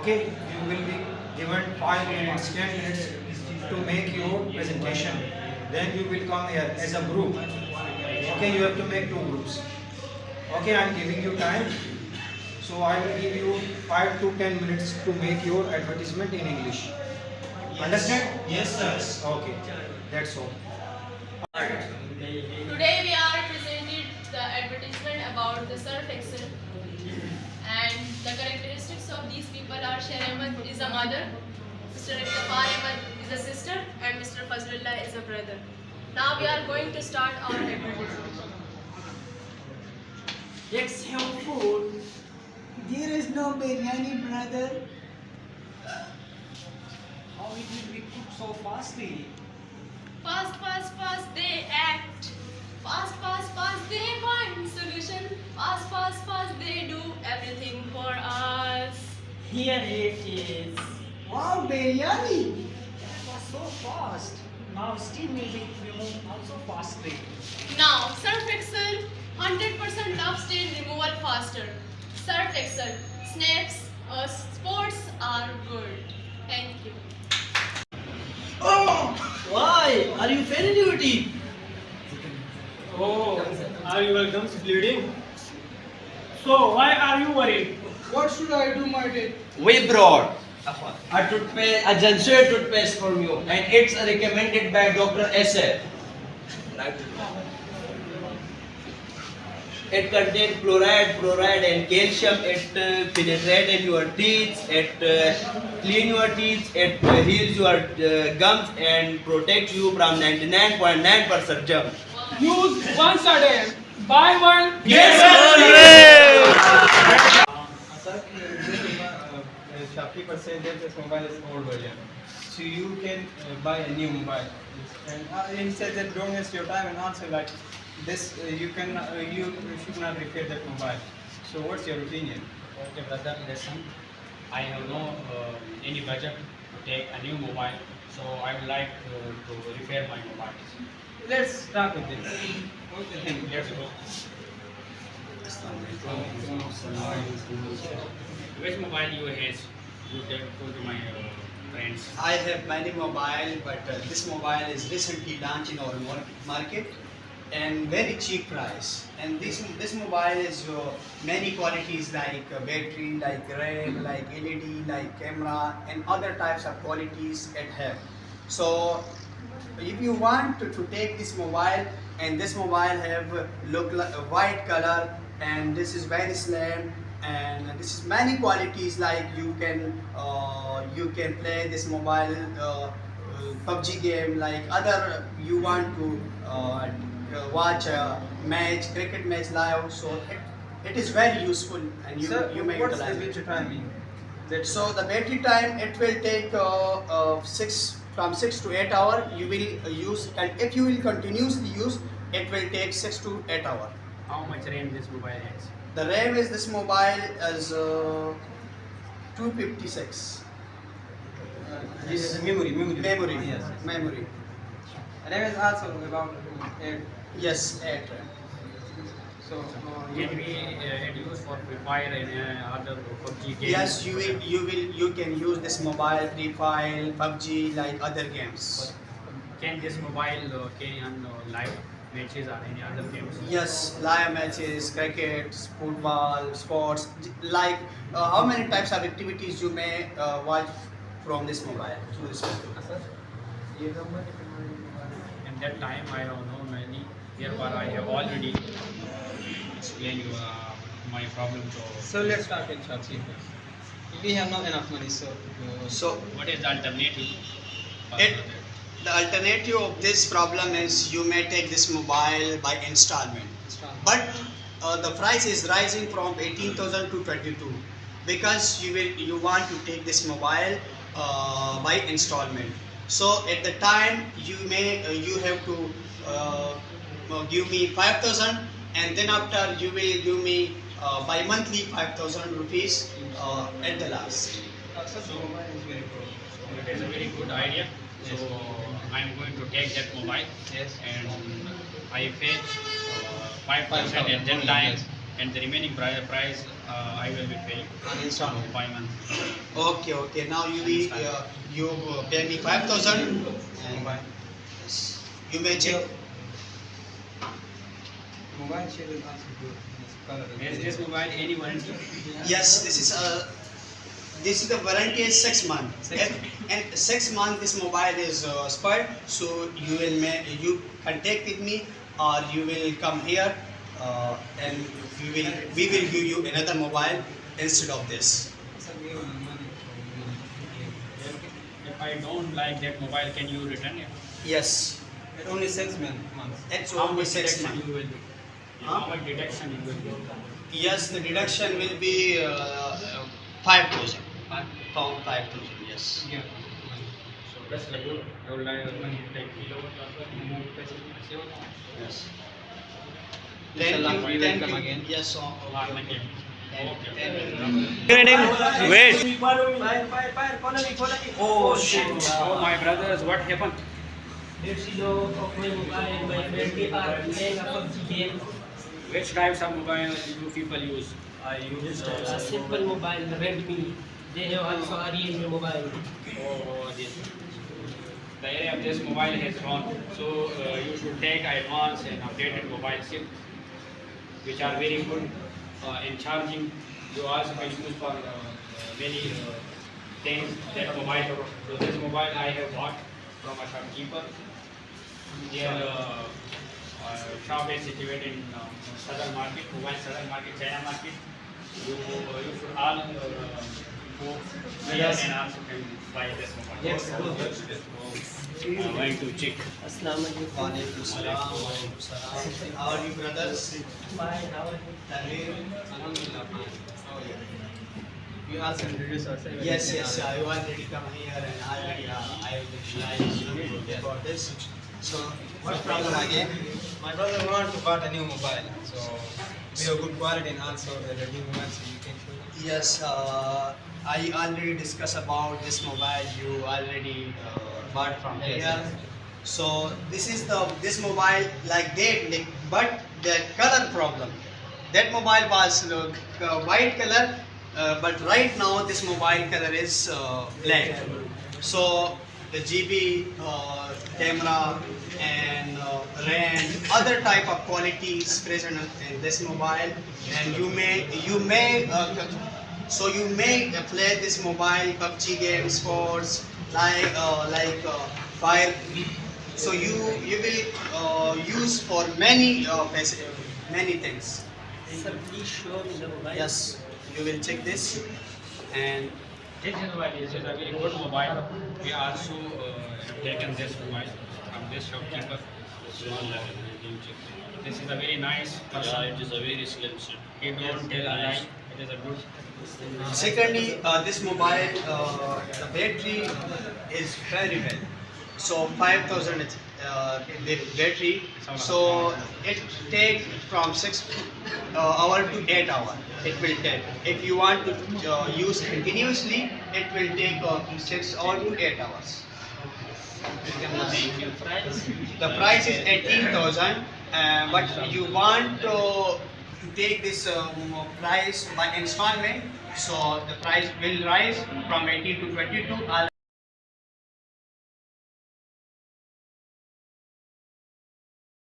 Okay, you will be given 5 minutes, 10 minutes to make your presentation. Then you will come here as a group. Okay, you have to make 2 groups. Okay, I am giving you time. So I will give you 5 to 10 minutes to make your advertisement in English. Understand? Yes, sir. Okay, that's all. Today we are presented the advertisement about the surf excel, and the characteristics of these people are Sher Ahmed is a mother, Mr. Iftafar Ahmed is a sister, and Mr. Fazlullah is a brother. Now we are going to start our advertisement. Let's have food. There is no biryani, brother. How it will be cooked so fastly? Fast, fast, fast they act. Fast, fast, fast they find solution. Fast, fast, fast they do everything for us. Here it is. Wow, biryani. That was so fast. Now steam will be removed also fastly. Now, Surf Excel 100% love stain removal faster. Surf Excel snaps, sports are good. Thank you. Oh, why? Are you failing your teeth? Oh, are your gums bleeding? So why are you worried? What should I do, my dear? We brought a toothpaste, a Janser toothpaste for you, and it's recommended by Dr. S.A. It contains fluoride and calcium. It penetrates in your teeth. It clean your teeth. It heals your gums and protects you from 99.9% germs. Use once a day. Buy one. Yes, Sir, shopkeeper said that this mobile is old version. So you can buy a new mobile. And he said that don't waste your time and answer like this. You should not repair that mobile. So what's your opinion? Okay, brother, listen. I have no any budget to take a new mobile, so I would like to repair my mobile. Let's start with this. What do you think? Let's go. Which mobile you has? You take to my friends. I have many mobile, but this mobile is recently launched in our market and very cheap price. And this mobile is many qualities like battery, like RAM, like LED, like camera, and other types of qualities it have. So if you want to take this mobile, and this mobile have look like a white color, and this is very slim, and this is many qualities like you can play this mobile PUBG game, like other you want to watch a match, cricket match live. So it is very useful, and you may what's the utilize battery it. timing? So the battery time, it will take from 6 to 8 hours. You will use, and if you will continuously use, it will take 6 to 8 hours. How much RAM this mobile has? The RAM is this mobile as 256. Yes, memory. Memory. Yes. Memory. RAM is also about 8. Yes, 8 RAM. So Can we use for Free Fire and other PUBG games? Yes, you can use this mobile, Free Fire, PUBG, like other games. Can this mobile carry on live matches or any other games? Yes, live matches, cricket, football, sports. Like how many types of activities you may watch from this mobile through this mobile. And that time I don't know many. Therefore I have already explained you my problem. So let's start in shopkeeper. We have not enough money, so So What is the alternative? the alternative of this problem is you may take this mobile by installment. But the price is rising from 18,000 to 22 because you want to take this mobile by installment. So at the time you have to give me 5,000, and then after you will give me by monthly 5,000 rupees at the last. So it is a very good idea. So I am going to take that mobile. Yes. And I pay 5% at that time. and the remaining price I will be paying On so installment. 5 months. Okay, okay. Now you pay me 5,000. And you may check. Mobile share will also do this color. Is this mobile any warranty? Yes, this is the warranty is 6 months. And 6 months this mobile is expired. So you contact with me or you will come here and we will give you another mobile instead of this. If I don't like that mobile, can you return it? Yes, At only 6 months. it's How only much 6 deduction months. you will do? Huh? How much deduction you will do? Yes, the deduction will be 5,000. Pound 5,000. Yes. Yeah. So that's the good. I would like to take Yes. Inshallah, we will Thank come you. again. Yes. Thank you. Oh shit. Oh my brothers, what happened? of my mobile, my friend are playing a PUBG game. Which types of mobile do people use? I use a simple mobile, Redmi. They have also a Realme mobile. Oh, this. The area of this mobile has gone. So you should take advanced and updated mobile SIM, which are very good in charging. You also can use for many things. That mobile. So this mobile I have bought from a shopkeeper. Their shop is situated in Southern Market, Mobile Southern Market, China Market. You should all go there and also can buy this mobile. Yes, go. I'm going to check. Assalamu alaikum. Walaikum salam. How are you, brothers? Fine, how are you? Tanveer? Alhamdulillah. How are you? We also introduce ourselves. Yes, I already come here and I will for this. So, what problem again? My brother want to buy a new mobile, so we have good quality and also the new mobile, so you can show. Yes, I already discussed about this mobile you already bought from here. So this is this mobile like that, but the color problem. That mobile was white color, but right now this mobile color is black. So the GB, camera, and RAM, other type of quality is present in this mobile, and you may play this mobile PUBG games, sports like fire. So you will use for many things. Sir, please show me the mobile. Yes, you will check this and. This is a very good mobile. We also have taken this mobile from this shopkeeper. This is a very nice person. It is a very slim chip. He don't tell a lie. It is a good. Secondly, this mobile, the battery is very well. So 5,000 the battery. So it takes from 6 hour to 8 hour. It will take. If you want to use continuously, it will take 6 or to 8 hours. The price is 18,000, but you want to take this price by installment, so the price will rise from 18 to 22.